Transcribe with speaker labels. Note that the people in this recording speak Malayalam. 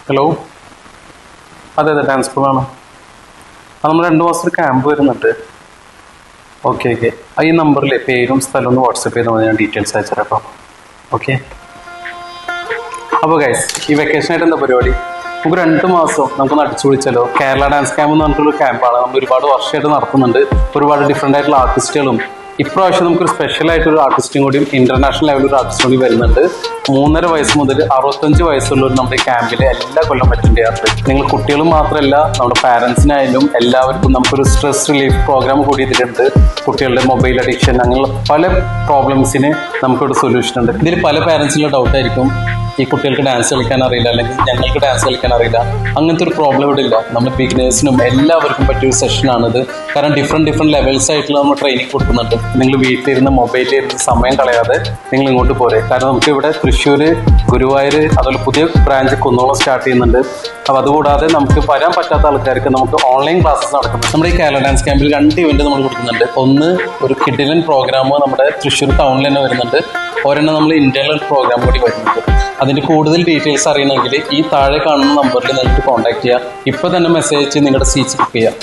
Speaker 1: ഹലോ, അതെ ഡാൻസ് സ്കൂളാണ്. നമ്മൾ 2 മാസം ഒരു ക്യാമ്പ് വരുന്നുണ്ട്. ഓക്കെ ഈ നമ്പറിൽ പേരും സ്ഥലവും ഒന്ന് വാട്സപ്പ് ചെയ്താൽ മതി, ഞാൻ ഡീറ്റെയിൽസ് അയച്ചുതരാം. അപ്പോൾ ഓക്കെ. അപ്പോൾ ഗൈസ്, ഈ വെക്കേഷനായിട്ട് എന്താ പരിപാടി? നമുക്ക് 2 മാസം നമുക്കൊന്ന് അടിച്ചു വിളിച്ചാലോ. കേരള ഡാൻസ് ക്യാമ്പ് എന്ന് പറഞ്ഞിട്ടുള്ള ക്യാമ്പാണ്. നമ്മൾ ഒരുപാട് വർഷമായിട്ട് നടത്തുന്നുണ്ട്. ഒരുപാട് ഡിഫറെൻ്റ് ആയിട്ടുള്ള ആർട്ടിസ്റ്റുകളും ഇപ്രാവശ്യം നമുക്കൊരു സ്പെഷ്യലായിട്ടൊരു ആർട്ടിസ്റ്റും കൂടിയും ഇന്റർനാഷണൽ ലെവലിൽ ഒരു ആർട്ടിസ്റ്റും കൂടി വരുന്നുണ്ട്. 3.5 വയസ്സ് മുതൽ 65 വയസ്സുള്ളവർ നമ്മുടെ ക്യാമ്പിൽ എല്ലാ കൊല്ലം അറ്റൻഡ് ചെയ്യാറുണ്ട്. നിങ്ങൾ കുട്ടികളും മാത്രമല്ല, നമ്മുടെ പാരൻസിനായാലും എല്ലാവർക്കും നമുക്കൊരു സ്ട്രെസ് റിലീഫ് പ്രോഗ്രാം കൂടി ഇതിലുണ്ട്. കുട്ടികളുടെ മൊബൈൽ അഡിക്ഷൻ അങ്ങനെയുള്ള പല പ്രോബ്ലംസിന് നമുക്കൊരു സൊല്യൂഷൻ ഉണ്ട്. ഇതിൽ പല പാരൻസിനുള്ള ഡൗട്ടായിരിക്കും, ഈ കുട്ടികൾക്ക് ഡാൻസ് കളിക്കാൻ അറിയില്ല, അല്ലെങ്കിൽ ഞങ്ങൾക്ക് ഡാൻസ് കളിക്കാൻ അറിയില്ല. അങ്ങനത്തെ ഒരു പ്രോബ്ലം ഇവിടെ ഇല്ല. നമ്മൾ ബിഗിനേഴ്സിനും എല്ലാവർക്കും പറ്റിയൊരു സെഷനാണിത്. കാരണം ഡിഫറെൻറ്റ് ലെവൽസ് ആയിട്ടുള്ള നമ്മൾ ട്രെയിനിങ് കൊടുക്കുന്നുണ്ട്. നിങ്ങൾ വീട്ടിലിരുന്ന് മൊബൈലിലിരുന്ന് സമയം കളയാതെ നിങ്ങൾ ഇങ്ങോട്ട് പോരെ. കാരണം നമുക്ക് ഇവിടെ തൃശ്ശൂർ, ഗുരുവായൂർ, അതുപോലെ പുതിയ ബ്രാഞ്ച് കുന്നോളം സ്റ്റാർട്ട് ചെയ്യുന്നുണ്ട്. അപ്പോൾ അതുകൂടാതെ നമുക്ക് വരാൻ പറ്റാത്ത ആൾക്കാർക്ക് നമുക്ക് ഓൺലൈൻ ക്ലാസ്സസ് നടക്കുന്നുണ്ട്. നമ്മുടെ ഈ കേരള ഡാൻസ് ക്യാമ്പിൽ 2 ഇവന്റ് നമ്മൾ കൊടുക്കുന്നുണ്ട്. ഒന്ന്, ഒരു കിഡിലൻ പ്രോഗ്രാം നമ്മുടെ തൃശ്ശൂർ ടൗണിൽ തന്നെ വരുന്നുണ്ട്. ഒരെണ്ണം നമ്മൾ ഇന്റേണൽ പ്രോഗ്രാം കൂടി വരുന്നുണ്ട്. അതിൻ്റെ കൂടുതൽ ഡീറ്റെയിൽസ് അറിയണമെങ്കിൽ ഈ താഴെ കാണുന്ന നമ്പറിൽ നിങ്ങൾക്ക് കോൺടാക്ട് ചെയ്യുക. ഇപ്പോൾ തന്നെ മെസ്സേജ് അയച്ച് നിങ്ങളുടെ സീറ്റ്സ് ബുക്ക് ചെയ്യുക.